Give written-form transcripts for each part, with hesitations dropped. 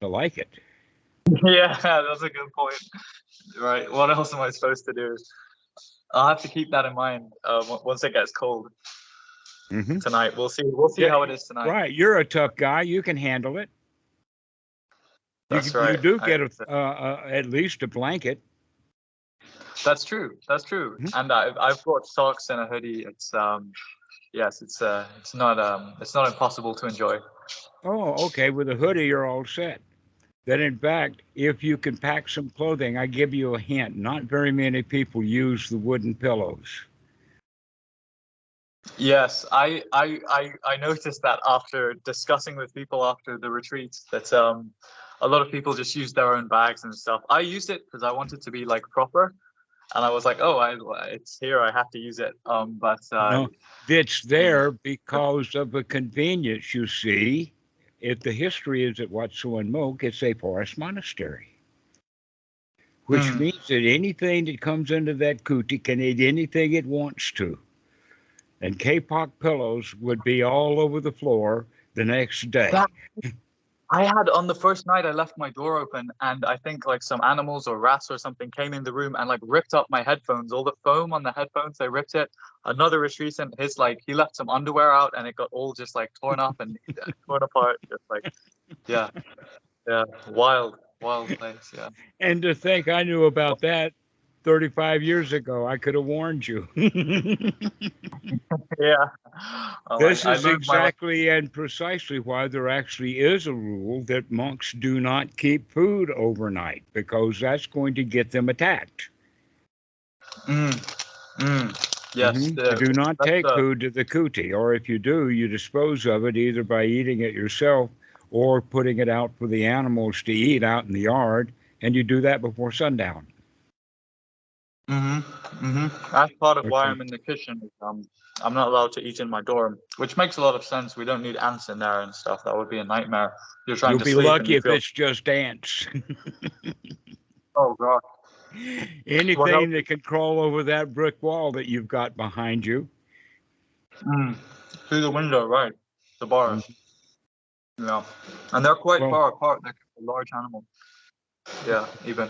to like it. Yeah, that's a good point. Right. What else am I supposed to do? I'll have to keep that in mind once it gets cold Hmm. tonight. We'll see. We'll see Yeah, how it is tonight. right. You're a tough guy. You can handle it. That's You right. do get at least a blanket. That's true. That's true. Mhm. And I've brought socks and a hoodie. It's yes, it's not impossible to enjoy. Oh, okay. With a hoodie, you're all set. That in fact, if you can pack some clothing, I give you a hint. Not very many people use the wooden pillows. Yes, I noticed that after discussing with people after the retreats that a lot of people just use their own bags and stuff. I used it because I wanted to be like proper, and I was like, oh, it's here, I have to use it. But No, it's yeah. there because of a convenience, you see. If the history is at Wat Suan Mokkh, it's a forest monastery, which Mm. means that anything that comes into that kuti can eat anything it wants to. And kapok pillows would be all over the floor the next day. That I had on the first night I left my door open and I think like some animals or rats or something came in the room and like ripped up my headphones. All the foam on the headphones, they ripped it. Another retreatant, his like he left some underwear out and it got all just like torn up and torn apart. Just like yeah, yeah, wild place. Yeah, And to think I knew about that 35 years ago, I could have warned you. yeah. This I is learned my lesson. exactly and precisely why there actually is a rule that monks do not keep food overnight, because that's going to get them attacked. Mm, yes, You do not that's take the. food to the kuti, or if you do, you dispose of it either by eating it yourself or putting it out for the animals to eat out in the yard, and you do that before sundown. That's part of why Okay. I'm in the kitchen. Is, I'm not allowed to eat in my dorm, which makes a lot of sense. We don't need ants in there and stuff. That would be a nightmare. You're trying You'll to be sleep and lucky you if feel, it's just ants. oh God, what Anything else? that can crawl over that brick wall that you've got behind you. Mm, through the window, right? The Mhm. bars, yeah, and they're quite Well, far apart. They're a large animal. Yeah, even.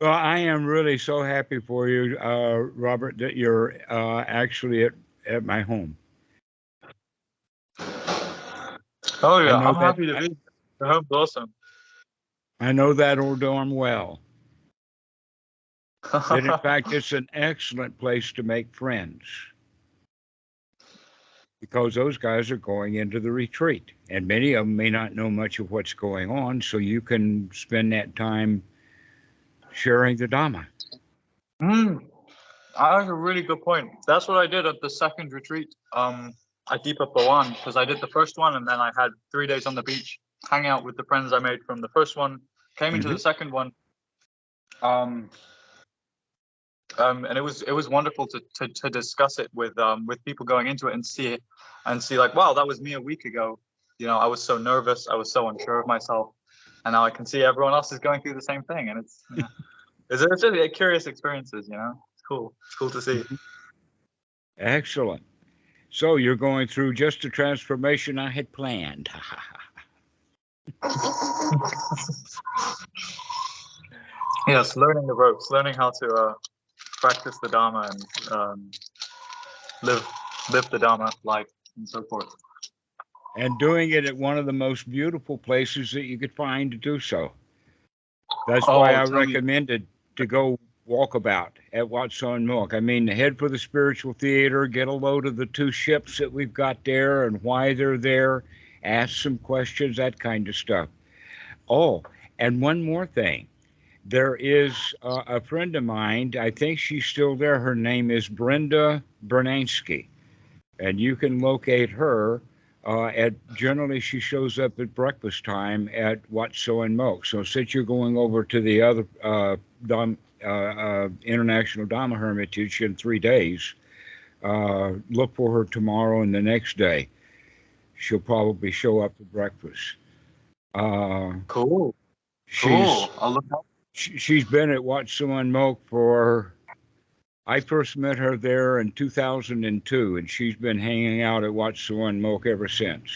well, I am really so happy for you, Robert, that you're actually at my home. Oh I yeah, know I'm that happy to be. The home's awesome. I know that old dorm well. That in fact it's an excellent place to make friends because those guys are going into the retreat, and many of them may not know much of what's going on, so you can spend that time sharing the Dhamma. mm, that's a really good point. That's what I did at the second retreat. At Deepa Pawan, because I did the first one and then I had 3 days on the beach, hang out with the friends I made from the first one. Came into Hmm. the second one, um, and it was wonderful to discuss it with people going into it and see like, wow, that was me a week ago. You know, I was so nervous, I was so unsure of myself, and now I can see everyone else is going through the same thing, and it's really a curious experiences. You know, it's cool to see. Excellent. So you're going through just the transformation I had planned. Yes, learning the ropes, learning how to practice the Dharma and live live the Dharma life and so forth. And doing it at one of the most beautiful places that you could find to do so. That's why Oh, I tell me. recommended to go walkabout at Watson Mook. I mean, head for the spiritual theater, get a load of the two ships that we've got there and why they're there, ask some questions, that kind of stuff. Oh, and one more thing. There is a friend of mine, I think she's still there. Her name is Brenda Bernansky, and you can locate her at generally she shows up at breakfast time at Wat Suan Mokkh. So since you're going over to the other International Dhamma Hermitage in 3 days, look for her tomorrow and the next day. She'll probably show up for breakfast. Uh, Cool, she's cool. I'll look up. she's been at Wat Suan Mokkh for I first met her there in 2002, and she's been hanging out at Wat Suan Mokkh ever since.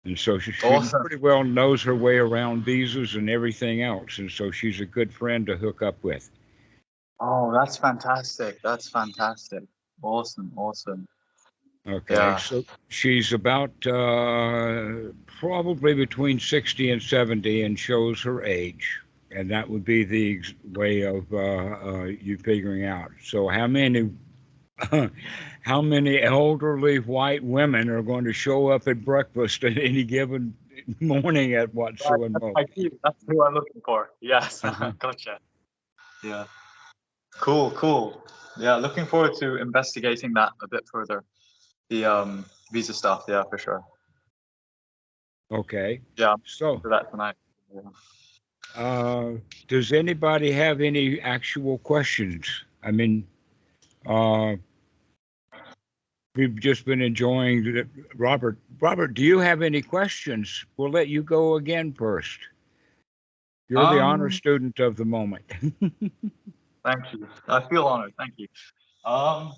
And so she Awesome. pretty well knows her way around visas and everything else. And so she's a good friend to hook up with. Oh, that's fantastic. That's fantastic. Awesome. Awesome. Okay, Yeah. so she's about probably between 60 and 70 and shows her age. And that would be the way of you figuring out. So how many how many elderly white women are going to show up at breakfast at any given morning at what Right, Suan that's Mokkh? my key. That's who I'm looking for. Yes. Uh-huh. Gotcha. Yeah. Cool. Cool. Yeah. Looking forward to investigating that a bit further. The visa stuff. Yeah, for sure. Okay, Yeah, I'm so for that tonight. Yeah. uh, does anybody have any actual questions? I mean, uh, we've just been enjoying Robert. Robert, do you have any questions? We'll let you go again first. You're the honor Um. student of the moment. Thank you. I feel honored. Thank you. Um.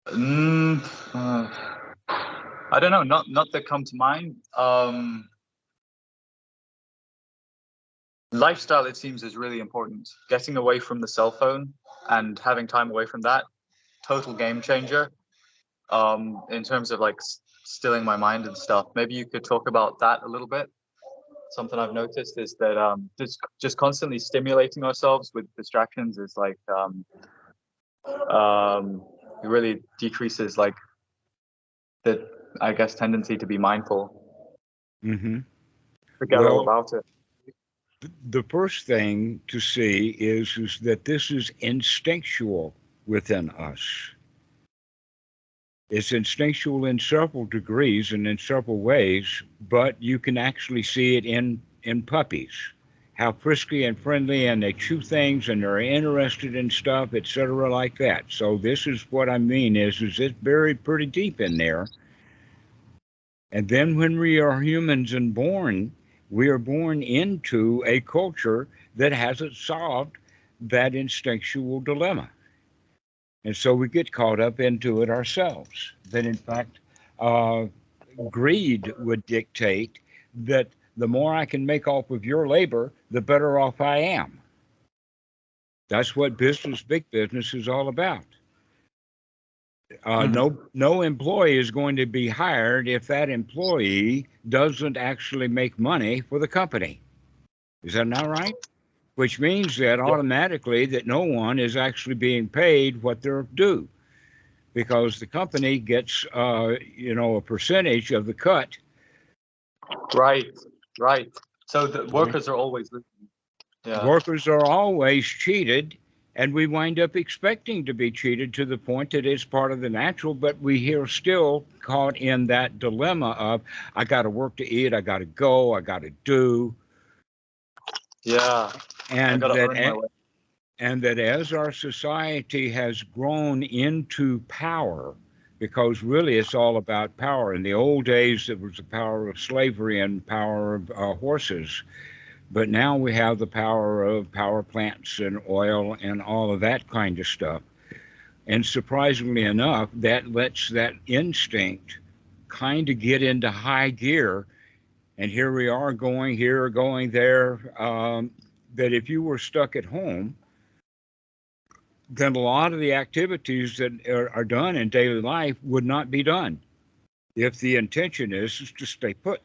mm, uh, I don't know. Not that come to mind. Lifestyle, it seems, is really important. Getting away from the cell phone and having time away from that, total game changer. In terms of like stilling my mind and stuff. Maybe you could talk about that a little bit. Something I've noticed is that just constantly stimulating ourselves with distractions is like it really decreases like the, I guess, tendency to be mindful. Hmm. Forget all Well, about it. the first thing to see is that this is instinctual within us. It's instinctual in several degrees and in several ways, but you can actually see it in puppies. How frisky and friendly, and they chew things and they're interested in stuff, etc., like that. So this is what I mean is it's buried pretty deep in there. And then when we are humans and born, we are born into a culture that hasn't solved that instinctual dilemma. And so we get caught up into it ourselves. That in fact, uh, greed would dictate that the more I can make off of your labor, the better off I am. That's what business, big business, is all about. Mhm. No employee is going to be hired if that employee doesn't actually make money for the company. Is that not right? Which means that Yeah. automatically that no one is actually being paid what they're due, because the company gets a percentage of the cut. Right. Right. So the Okay? workers are always listening. Yeah. Workers are always cheated, and we wind up expecting to be cheated to the point that it's part of the natural, but we are still caught in that dilemma of I got to work to eat, I got to go, I got to do, Yeah. I and gotta that earn my way. and that as our society has grown into power, because really it's all about power. In the old days, it was the power of slavery and power of horses. But now we have the power of power plants and oil and all of that kind of stuff. And surprisingly enough, that lets that instinct kind of get into high gear. And here we are going here, going there. That if you were stuck at home, then a lot of the activities that are done in daily life would not be done if the intention is to stay put.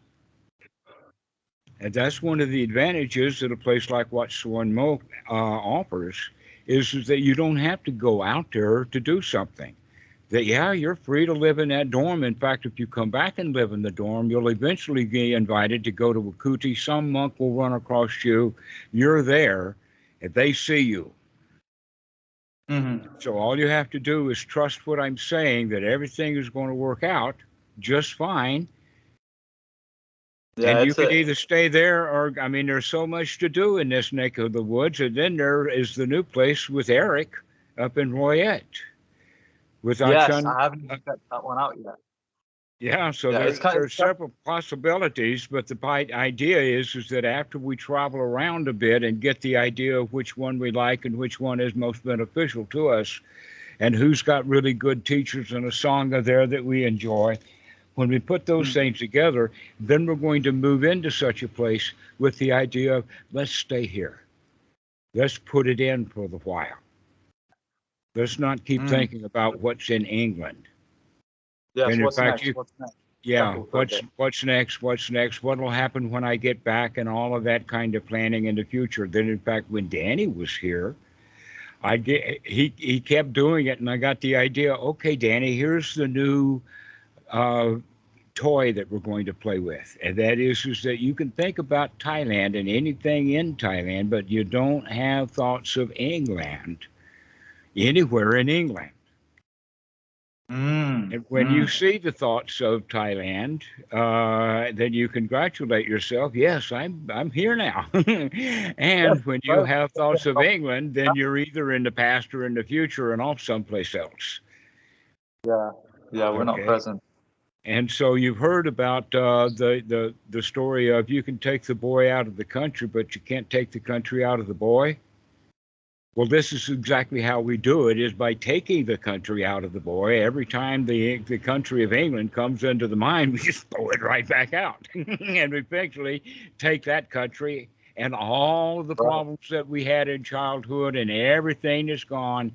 And that's one of the advantages that a place like what Suan Mokkh offers is that you don't have to go out there to do something. That, yeah, you're free to live in that dorm. In fact, if you come back and live in the dorm, you'll eventually be invited to go to a kuti. Some monk will run across you. You're there, and they see you. Hmm. So all you have to do is trust what I'm saying, that everything is going to work out just fine. Yeah. And you It's can a either stay there or, I mean, there's so much to do in this neck of the woods. And then there is the new place with Eric up in Royette with yes. Achan. I haven't even checked that one out yet. Yeah, so Yeah. It's kind there of are several possibilities, but the idea is that after we travel around a bit and get the idea of which one we like and which one is most beneficial to us, and who's got really good teachers and a Sangha there that we enjoy. When we put those things together, then we're going to move into such a place with the idea of, let's stay here. Let's put it in for the while. Let's not keep thinking about what's in England. Yes, And in what's fact, next? What's next? yeah, Simple for a bit. what's next? What's next? What will happen when I get back? And all of that kind of planning in the future. Then, in fact, when Danny was here, he kept doing it, and I got the idea. Okay, Danny, here's the new toy that we're going to play with, and that is that you can think about Thailand and anything in Thailand, but you don't have thoughts of England anywhere in England. And when you see the thoughts of Thailand, then you congratulate yourself. Yes, I'm here now. And when you have thoughts of England, then you're either in the past or in the future and off someplace else. Yeah, we're not present. And so you've heard about the story of you can take the boy out of the country, but you can't take the country out of the boy. Well, this is exactly how we do it, is by taking the country out of the boy. Every time the country of England comes into the mind, we just throw it right back out. And eventually take that country and all of the problems that we had in childhood and everything that's gone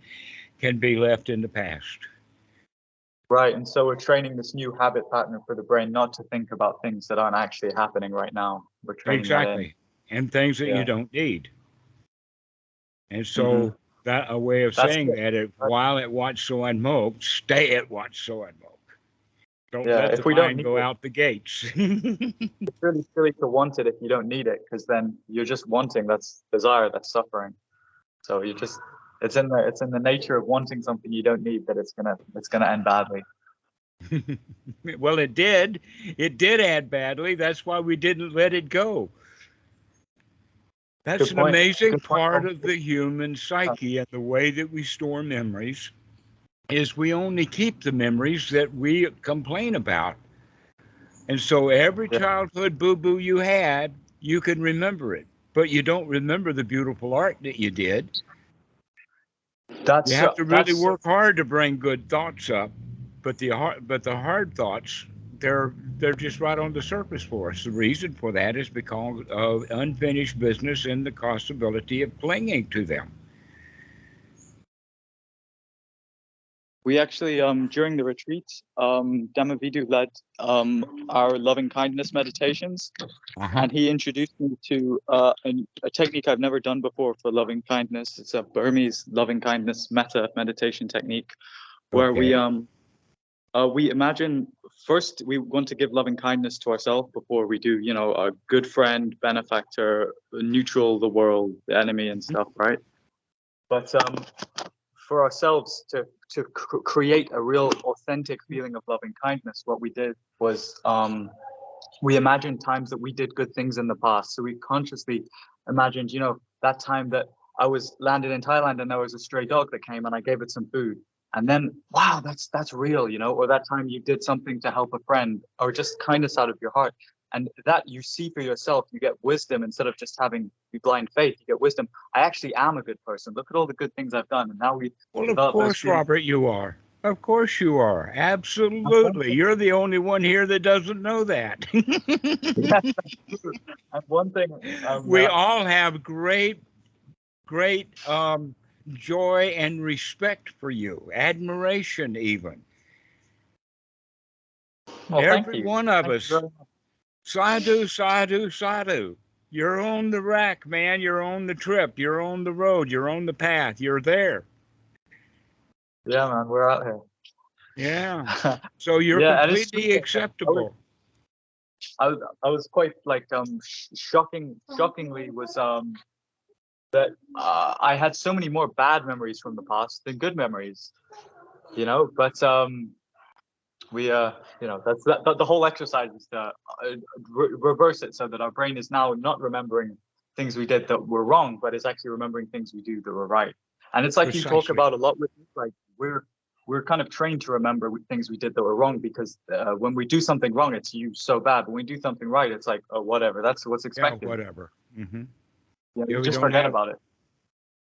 can be left in the past. Right, and so we're training this new habit pattern for the brain not to think about things that aren't actually happening right now. We're training that in. And things that you don't need. And so that a way of saying that, while at Wat Suan Mokkh, stay at Wat Suan Mokkh. Don't let the mind go out the gates. It's really silly to want it if you don't need it, because then you're just wanting. That's desire, that's suffering. So you just it's in the nature of wanting something you don't need that it's gonna end badly. Well, it did end badly. That's why we didn't let it go. That's an amazing part of the human psyche, and the way that we store memories is we only keep the memories that we complain about. And so every childhood boo-boo you had, you can remember it, but you don't remember the beautiful art that you did. You have to really work hard to bring good thoughts up, but the hard thoughts, they're just right on the surface for us. The reason for that is because of unfinished business and the possibility of clinging to them. We actually, during the retreat, Dhamma Vidhu led our loving kindness meditations, and he introduced me to a technique I've never done before for loving kindness. It's a Burmese loving kindness metta meditation technique, where we imagine first we want to give loving kindness to ourselves before we do, a good friend, benefactor, neutral the world, the enemy and stuff, right? But for ourselves to create a real authentic feeling of loving kindness, what we did was we imagined times that we did good things in the past. So we consciously imagined, that time that I was landed in Thailand and there was a stray dog that came and I gave it some food. And then, wow, that's real, or that time you did something to help a friend, or just kindness out of your heart. And that you see for yourself, you get wisdom instead of just having blind faith. You get wisdom. I actually am a good person. Look at all the good things I've done. And now of course, Robert, you are. Of course you are. Absolutely. You're the only one here that doesn't know that. And one thing. We all have great joy and respect for you, admiration even. Well, every one of us. Sadhu, sadhu, sadhu. You're on the rack, man. You're on the trip. You're on the road. You're on the path. You're there. Yeah, man. We're out here. Yeah. So you're completely acceptable. I was quite shockingly was that I had so many more bad memories from the past than good memories, but that's the whole exercise is to reverse it so that our brain is now not remembering things we did that were wrong, but is actually remembering things we do that were right. And it's like Precisely. You talk about a lot with like we're kind of trained to remember things we did that were wrong because when we do something wrong, it's so bad. When we do something right, it's like, oh, whatever. That's what's expected. Yeah, whatever. Mm-hmm. Yeah, you just forget about it.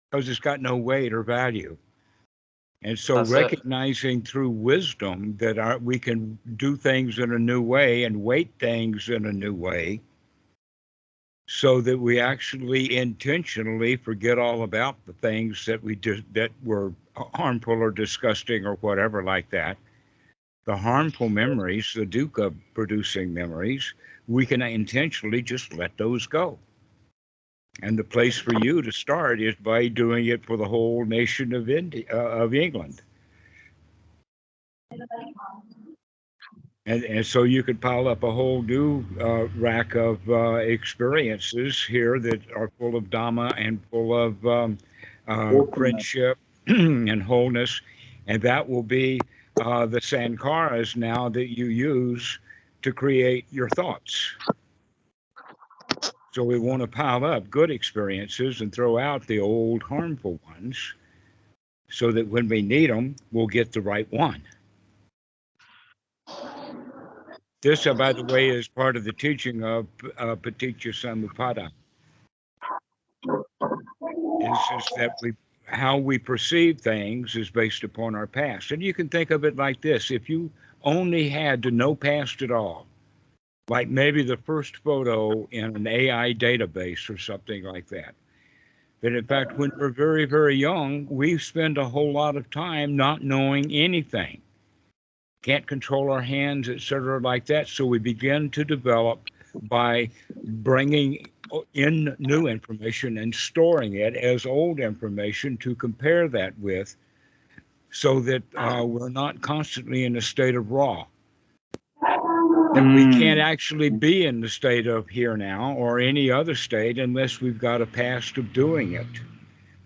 Because it's got no weight or value. And so That's it. recognizing through wisdom that we can do things in a new way and weight things in a new way so that we actually intentionally forget all about the things that we did that were harmful or disgusting or whatever like that. The harmful memories, the dukkha producing memories, we can intentionally just let those go. And the place for you to start is by doing it for the whole nation of England. And so you could pile up a whole new rack of experiences here that are full of Dhamma and full of Awesomeness. friendship and wholeness. And that will be the sankharas now that you use to create your thoughts. So we want to pile up good experiences and throw out the old harmful ones so that when we need them, we'll get the right one. This, by the way, is part of the teaching of Paticca Samuppada. Is that how we perceive things is based upon our past. And you can think of it like this: if you only had no past at all, like maybe the first photo in an AI database or something like that, that in fact, when we're very, very young, we spend a whole lot of time not knowing anything, can't control our hands, etc., like that. So we begin to develop by bringing in new information and storing it as old information to compare that with, so that we're not constantly in a state of raw. That we can't actually be in the state of here now or any other state unless we've got a past of doing it.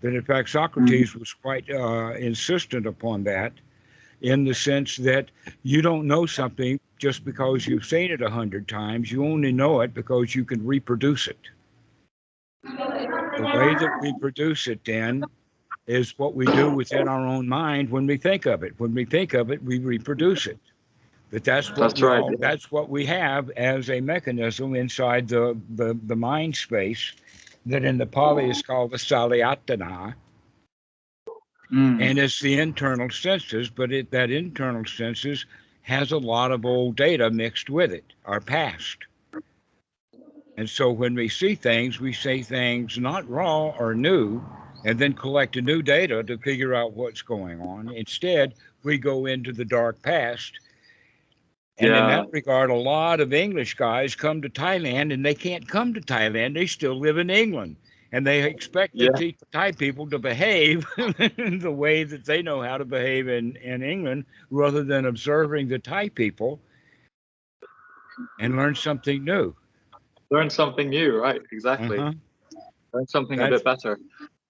That in fact Socrates was quite insistent upon that, in the sense that you don't know something just because you've seen it 100 times. You only know it because you can reproduce it. The way that we produce it then is what we do within our own mind when we think of it. When we think of it, we reproduce it. But That's right. that's what we have as a mechanism inside the mind space that in the Pali is called the Salayatana. And it's the internal senses, but that internal senses has a lot of old data mixed with it, our past. And so when we see things not raw or new, and then collect a new data to figure out what's going on. Instead, we go into the dark past. And in that regard, a lot of English guys come to Thailand, and they can't come to Thailand. They still live in England. And they expect the Thai people to behave the way that they know how to behave in England, rather than observing the Thai people and learn something new. Learn something new, right? Exactly. Learn something a bit better.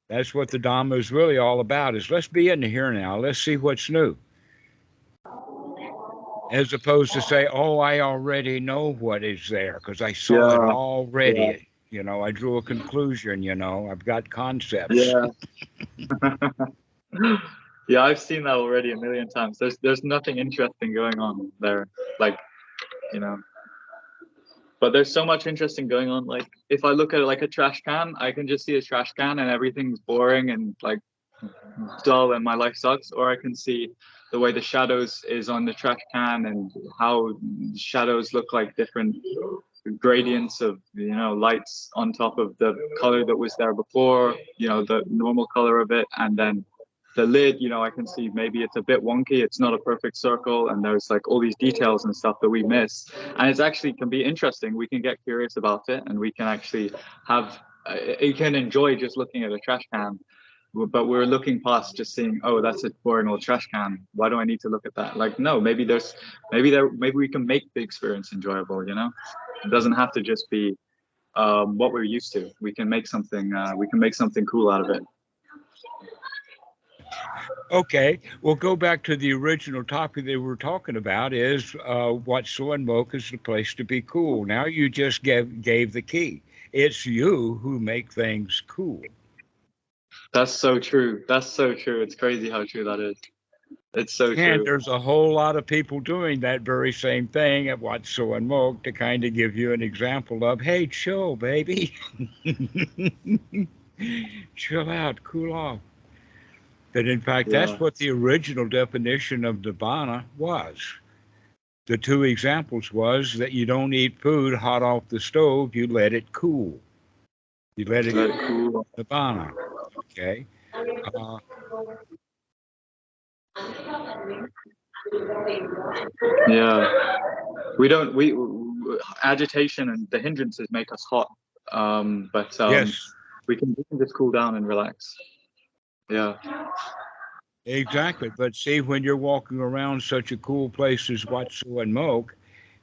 That's what the Dhamma is really all about, is let's be in the here now. Let's see what's new. As opposed to say, oh, I already know what is there because I saw it already. You know, I drew a conclusion, I've got concepts. Yeah, I've seen that already a million times. There's nothing interesting going on there. Like, but there's so much interesting going on. Like, if I look at it like a trash can, I can just see a trash can and everything's boring and like dull and my life sucks. Or I can see the way the shadows is on the trash can and how shadows look like different gradients of lights on top of the color that was there before, the normal color of it. And then the lid, I can see maybe it's a bit wonky, it's not a perfect circle, and there's like all these details and stuff that we miss. And it's actually can be interesting. We can get curious about it, and we can actually you can enjoy just looking at a trash can. But we're looking past just seeing, oh, that's a boring old trash can. Why do I need to look at that? Like, no, maybe we can make the experience enjoyable. It doesn't have to just be what we're used to. We can make something. We can make something cool out of it. Okay, we'll go back to the original topic that we're talking about, is what Suan Mokkh is the place to be cool. Now you just gave the key. It's you who make things cool. That's so true. That's so true. It's crazy how true that is. It's so true. And there's a whole lot of people doing that very same thing at Wat Suan Mokkh to kind of give you an example of, hey, chill, baby. Chill out, cool off. That in fact, Yeah. that's what the original definition of Dhamma was. The two examples was that you don't eat food hot off the stove, you let it cool. You let it Let it cool. Dhamma. Okay. Uh, Yeah. We don't. Agitation and the hindrances make us hot. But yes, we can just cool down and relax. Yeah. exactly. But see, when you're walking around such a cool place as Wat Suan Mokkh,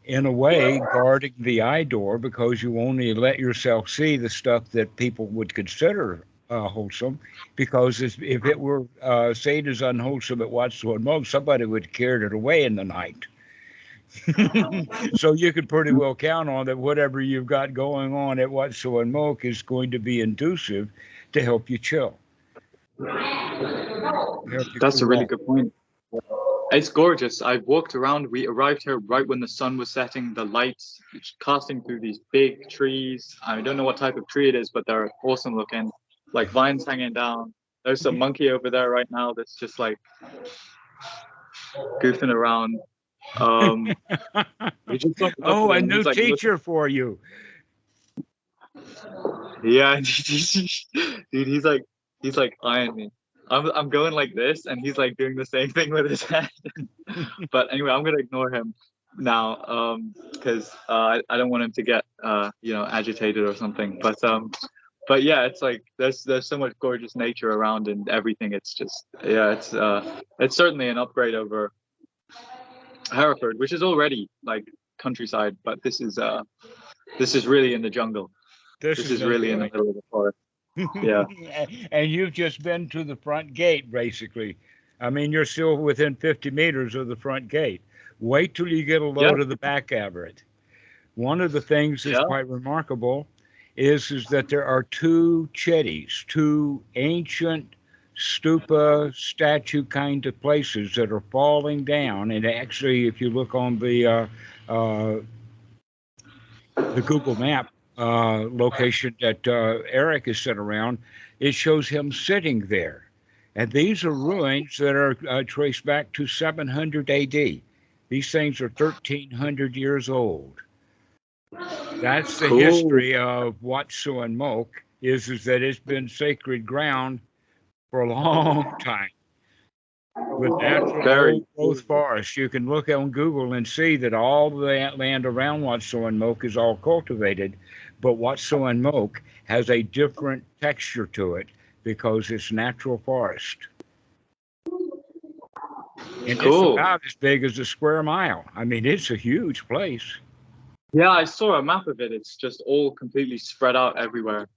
in a way, guarding the eye door because you only let yourself see the stuff that people would consider wholesome. Because if it were seen as unwholesome at Wat Suan Mokkh, somebody would have carried it away in the night. So you could pretty well count on that whatever you've got going on at Wat Suan Mokkh is going to be inducive to help you chill, help you That's a cool really off. good point. It's gorgeous. I walked around. We arrived here right when the sun was setting. The lights casting through these big trees. I don't know what type of tree it is, but they're awesome looking. Like vines hanging down. There's some monkey over there right now that's just like goofing around. Um, he just looked up Oh, at a him. new He's like, looking. teacher for you. Yeah, dude. He's like eyeing me. I'm going like this, and he's like doing the same thing with his head. But anyway, I'm gonna ignore him now, because I don't want him to get agitated or something. But yeah, it's like there's so much gorgeous nature around and everything. It's just it's certainly an upgrade over Hereford, which is already like countryside, but this is really in the jungle. This This is is in the really in the jungle. middle of the forest. Yeah. And you've just been to the front gate, basically. I mean, you're still within 50 meters of the front gate. Wait till you get a Yeah. load of the back of it. One of the things that's Yeah. quite remarkable is that there are two chetties, two ancient stupa statue kind of places that are falling down. And actually, if you look on uh, the Google map location that Eric has set around, it shows him sitting there. And these are ruins that are traced back to 700 AD. These things are 1,300 years old. That's the Cool. history of Wat Suan Mokkh, is that it's been sacred ground for a long time with natural Very old growth cool. forests. You can look on Google and see that all the land around Wat Suan Mokkh is all cultivated, but Wat Suan Mokkh has a different texture to it because it's natural forest. And it's Cool. about as big as a square mile. I mean, it's a huge place. Yeah, I saw a map of it. It's just all completely spread out everywhere.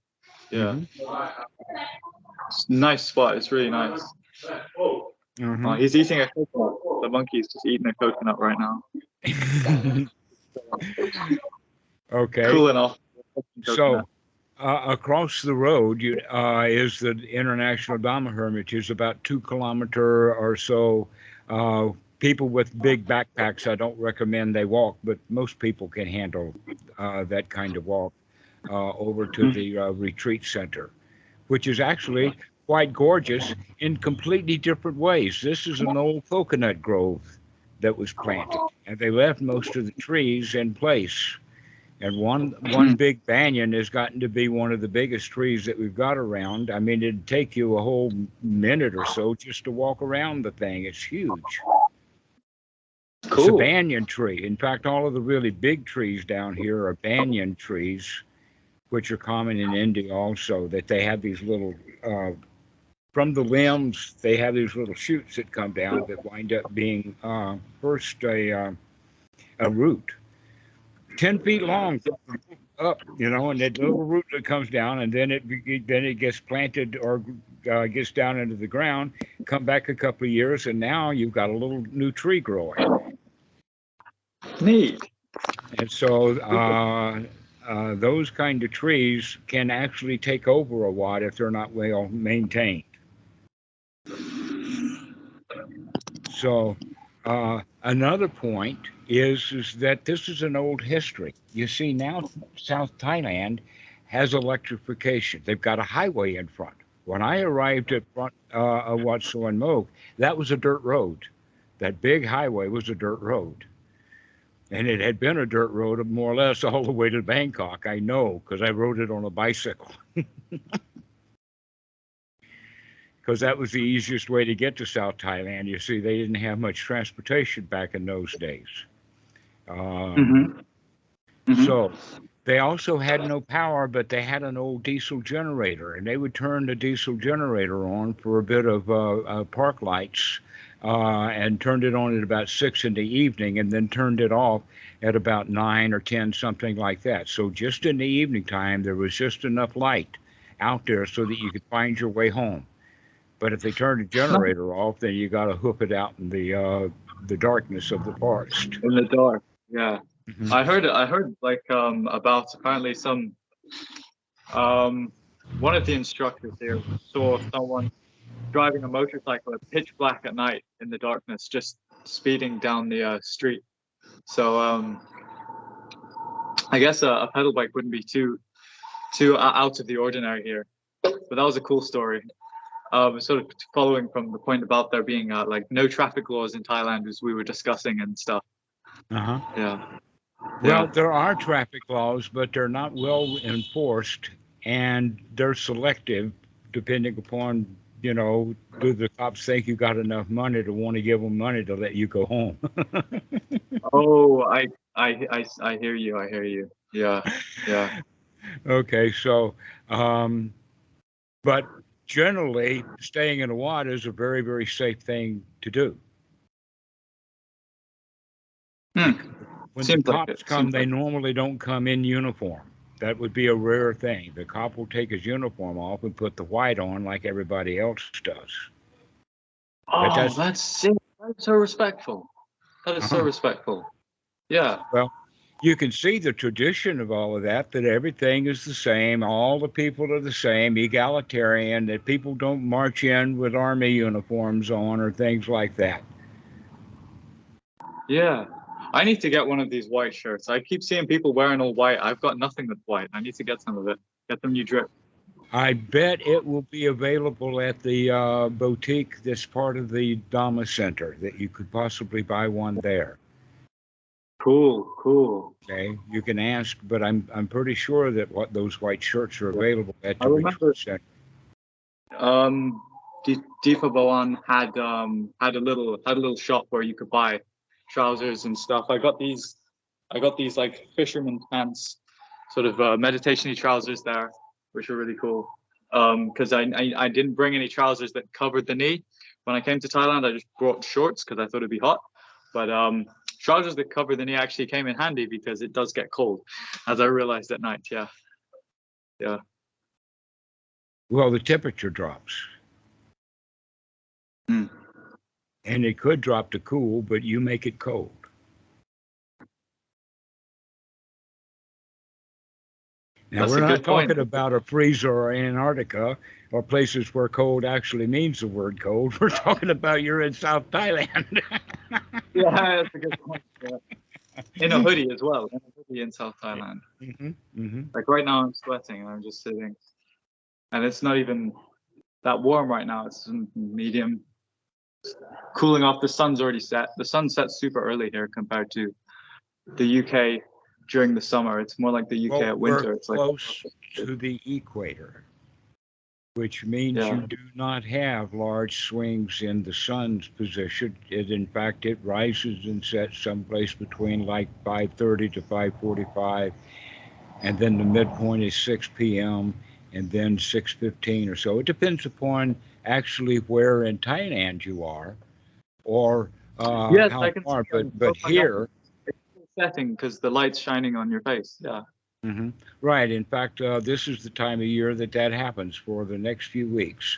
Yeah. Hmm. Nice spot. It's really nice. Oh, Hmm. he's eating a coconut. The monkey's just eating a coconut right now. Okay. Cool enough. Coconut. So across the road is the International Dhamma Hermitage, about 2 kilometer or so. Uh, People with big backpacks, I don't recommend they walk, but most people can handle that kind of walk over to the retreat center, which is actually quite gorgeous in completely different ways. This is an old coconut grove that was planted, and they left most of the trees in place. And one big banyan has gotten to be one of the biggest trees that we've got around. I mean, it'd take you a whole minute or so just to walk around the thing. It's huge. It's a Cool. banyan tree. In fact, all of the really big trees down here are banyan trees, which are common in India also. That they have these little from the limbs, they have these little shoots that come down that wind up being first a root, 10 feet long up, and that little root that comes down, and then it gets planted or gets down into the ground, come back a couple of years, and now you've got a little new tree growing. Neat. And so those kind of trees can actually take over a lot if they're not well maintained. So another point is that this is an old history. You see, now South Thailand has electrification. They've got a highway in front. When I arrived at Wat Suan Mokkh, that was a dirt road. That big highway was a dirt road. And it had been a dirt road more or less all the way to Bangkok. I know because I rode it on a bicycle. Because that was the easiest way to get to South Thailand. You see, they didn't have much transportation back in those days. Mm-hmm. Mm-hmm. So they also had no power, but they had an old diesel generator, and they would turn the diesel generator on for a bit of park lights, and turned it on at about 6 in the evening, and then turned it off at about 9 or 10, something like that. So just in the evening time, there was just enough light out there so that you could find your way home. But if they turned the generator off, then you got to hoof it out in the darkness of the forest. In the dark. Yeah. Mhm. I heard like about apparently some one of the instructors here saw someone driving a motorcycle at pitch black at night in the darkness, just speeding down the street. So I guess a pedal bike wouldn't be too out of the ordinary here. But that was a cool story. Sort of following from the point about there being like no traffic laws in Thailand, as we were discussing and stuff. Uh-huh. Yeah. Well, Yeah. there are traffic laws, but they're not well enforced, and they're selective depending upon, do the cops think you got enough money to want to give them money to let you go home? Oh, I hear you. I hear you. Yeah. Yeah. Okay, so, but generally, staying in a Wat is a very, very safe thing to do. Hmm. When the Seems like cops it. come, Seems they like it. normally don't come in uniform. That would be a rare thing. The cop will take his uniform off and put the white on like everybody else does. But Oh, that's that's so respectful. That is so uh respectful. Yeah. well, you can see the tradition of all of that, that everything is the same, all the people are the same, egalitarian, that people don't march in with army uniforms on or things like that. Yeah. I need to get one of these white shirts. I keep seeing people wearing all white. I've got nothing that's white. I need to get some of it. Get them new drip. I bet it will be available at the boutique that's part of the Dhamma Center, that you could possibly buy one there. Cool. Cool. Okay, you can ask, but I'm pretty sure that what those white shirts are Yeah. available at I the remember retreat center. Deepa Bawan had a little shop where you could buy trousers and stuff. I got these like fisherman pants, sort of meditation-y trousers there, which were really cool. Because I didn't bring any trousers that covered the knee when I came to Thailand. I just brought shorts because I thought it'd be hot. But trousers that cover the knee actually came in handy because it does get cold, as I realized at night. Yeah, yeah. Well, the temperature drops, Mm. and it could drop to cool, but you make it cold. Now, That's we're a not good point. talking about a freezer or Antarctica or places where cold actually means the word cold. We're talking about you're in South Thailand. Yeah, that's a good point. Yeah. In a hoodie as well. In a hoodie in South Thailand. hmm hmm Like right now, I'm sweating and I'm just sitting, and it's not even that warm right now. It's medium, cooling off. The sun's already set. The sun sets super early here compared to the UK during the summer. It's more like the UK Well, at we're winter. It's like, close to the equator, which means yeah. you do not have large swings in the sun's position. In fact, it rises and sets someplace between like 5:30 to 5:45, and then the midpoint is 6 p.m. and then 6:15 or so. It depends upon actually where in Thailand you are or Yes, I how can see far. on But here, it's setting because the light's shining on your face. Yeah. hmm right. In fact, this is the time of year that happens for the next few weeks.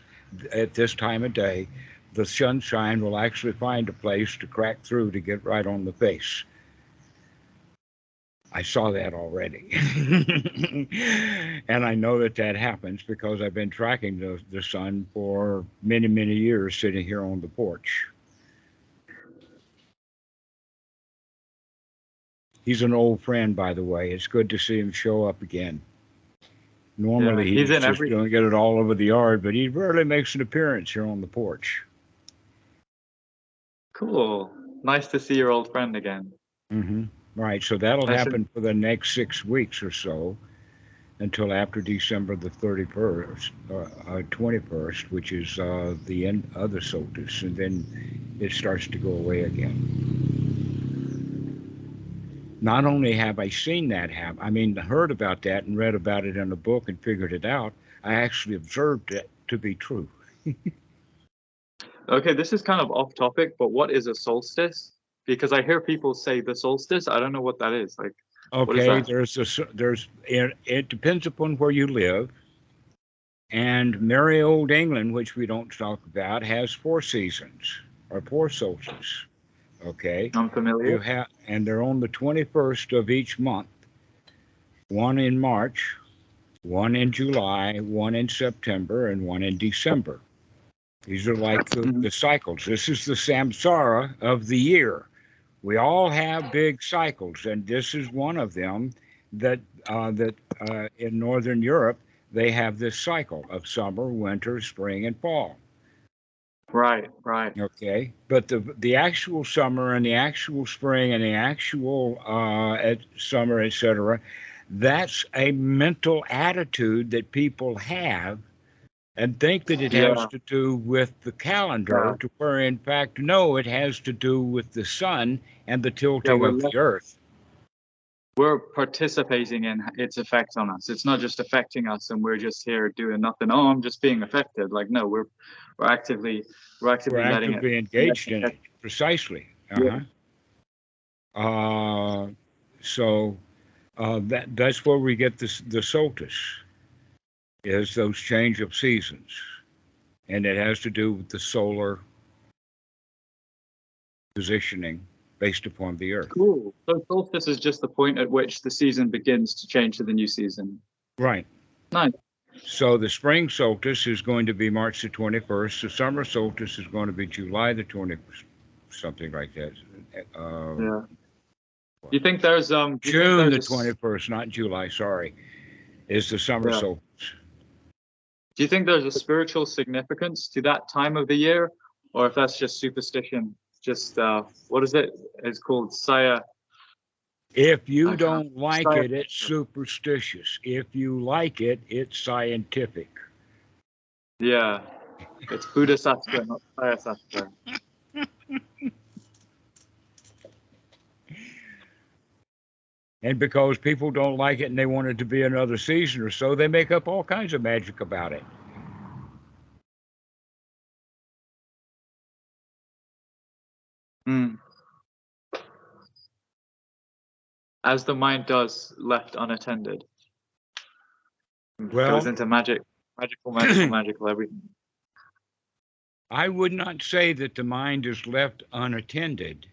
At this time of day, the sunshine will actually find a place to crack through to get right on the face. I saw that already. And I know that happens because I've been tracking the sun for many, many years sitting here on the porch. He's an old friend, by the way. It's good to see him show up again. Normally he's he's in just every. doing it all over the yard, but he rarely makes an appearance here on the porch. Cool. Nice to see your old friend again. Hmm. Right, so that'll I should. happen for the next 6 weeks or so until after December the 31st, 21st, which is the end of the solstice, and then it starts to go away again. Not only have I seen that happen, I mean, heard about that and read about it in a book and figured it out, I actually observed it to be true. Okay, this is kind of off topic, but what is a solstice? Because I hear people say the solstice. I don't know what that is. Like, what is Okay, that? it depends upon where you live. And merry old England, which we don't talk about, has 4 seasons or 4 solstices. Okay, I'm familiar. and they're on the 21st of each month. One in March, one in July, one in September, and one in December. These are like Mhm. the cycles. This is the samsara of the year. We all have big cycles, and this is one of them. That in Northern Europe they have this cycle of summer, winter, spring, and fall. Right, right. Okay, but the actual summer and the actual spring and the actual summer, etc. That's a mental attitude that people have and think that it has Yeah, to do with the yeah, calendar, to where in fact, no, it has to do with the sun and the yeah. tilting of the earth. We're participating in its effect on us. It's not just affecting us, and we're just here doing nothing. Oh, I'm just being affected. Like, no, we're actively we're We're actively letting it. actively engaged in it, precisely. Yeah. Uh-huh. Uh, so that's where we get this the solstice, is those change of seasons, and it has to do with the solar positioning based upon the earth. Cool. So solstice is just the point at which the season begins to change to the new season. Right. Nice. So the spring solstice is going to be March the 21st. The summer solstice is going to be July the 20th, something like that. Yeah. Do you think there's do you think June there's the a s- 21st, not July, sorry, is the summer yeah. solstice. Do you think there's a spiritual significance to that time of the year, or if that's just superstition? Just what is it? It's called Saya. If you I can't. don't like Saya. it, it's superstitious. If you like it, it's scientific. Yeah, it's Buddha Sastra, not Saya Sastra. And because people don't like it and they want it to be another season or so, they make up all kinds of magic about it. Mm. As the mind does, left unattended. Goes Well, into magic, magical everything. I would not say that the mind is left unattended,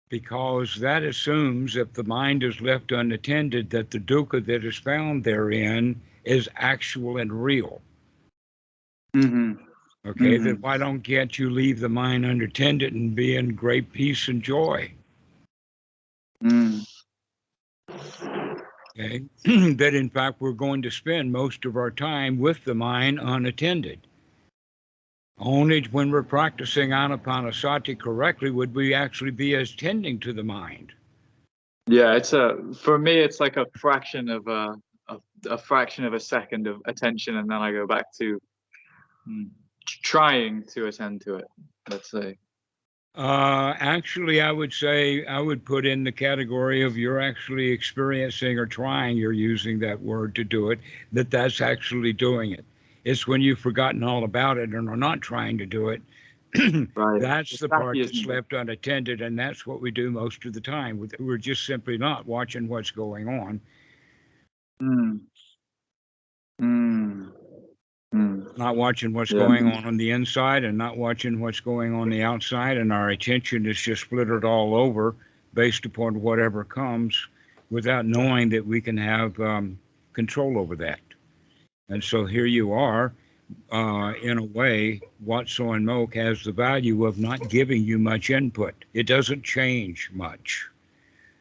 because that assumes if the mind is left unattended that the dukkha that is found therein is actual and real. Mm-hmm. Okay, then Mm-hmm. why don't get you leave the mind unattended and be in great peace and joy? Mm. Okay, that in fact we're going to spend most of our time with the mind unattended. Only when we're practicing anapanasati correctly would we actually be as tending to the mind. Yeah, for me, it's like a fraction of a fraction of a second of attention, and then I go back to mm, trying to attend to it. Let's say. Actually, I would say I would put in the category of you're actually experiencing or trying, you're using that word to do it, that's actually doing it. It's when you've forgotten all about it and are not trying to do it. Right. That's the part Exactly, that's isn't it? left unattended, and that's what we do most of the time. We're just simply not watching what's going on, Mm. Mm. Mm. not watching what's Yeah. going on the inside, and not watching what's going on the outside, and our attention is just splittered all over based upon whatever comes, without knowing that we can have control over that. And so here you are, in a way, Wat Suan Mokkh has the value of not giving you much input. It doesn't change much.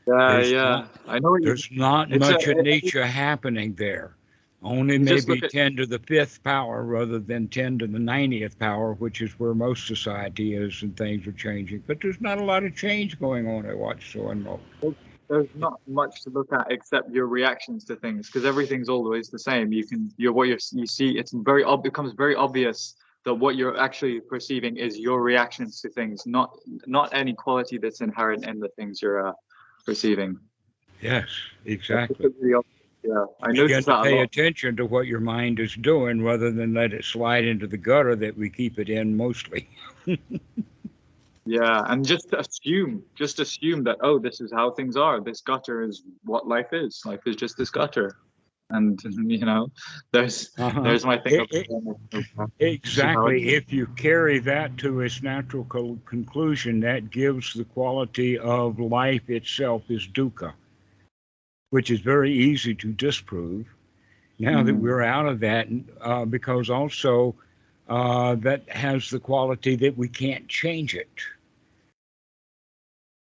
Yeah, There's yeah. not, I know what you. there's not It's a. much of nature happening there. Only You just maybe look at. 10 to the fifth power rather than 10 to the 90th power, which is where most society is and things are changing. But there's not a lot of change going on at Watch Suan Mokkh. There's not much to look at except your reactions to things, because everything's always the same. You can. You see. It's very. Becomes very obvious that what you're actually perceiving is your reactions to things, not any quality that's inherent in the things you're perceiving. Yes, That's exactly. really obvious. Yeah, You I begin noticed to that a pay lot. attention to what your mind is doing rather than let it slide into the gutter that we keep it in mostly. Yeah, and just assume that, oh, this is how things are. This gutter is what life is. Life is just this gutter. And there's Uh-huh. there's my thing of this is how it Exactly. If you carry that to its natural conclusion, that gives the quality of life itself is dukkha, which is very easy to disprove. Now that mm, we're out of that, because also that has the quality that we can't change it.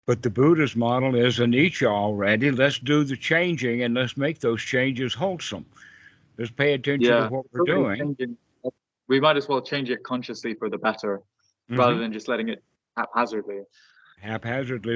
But the Buddha's model is anicca already. Let's do the changing and let's make those changes wholesome. Let's pay attention to yeah. what we're Totally doing. changing. We might as well change it consciously for the better rather Hmm. than just letting it haphazardly. Haphazardly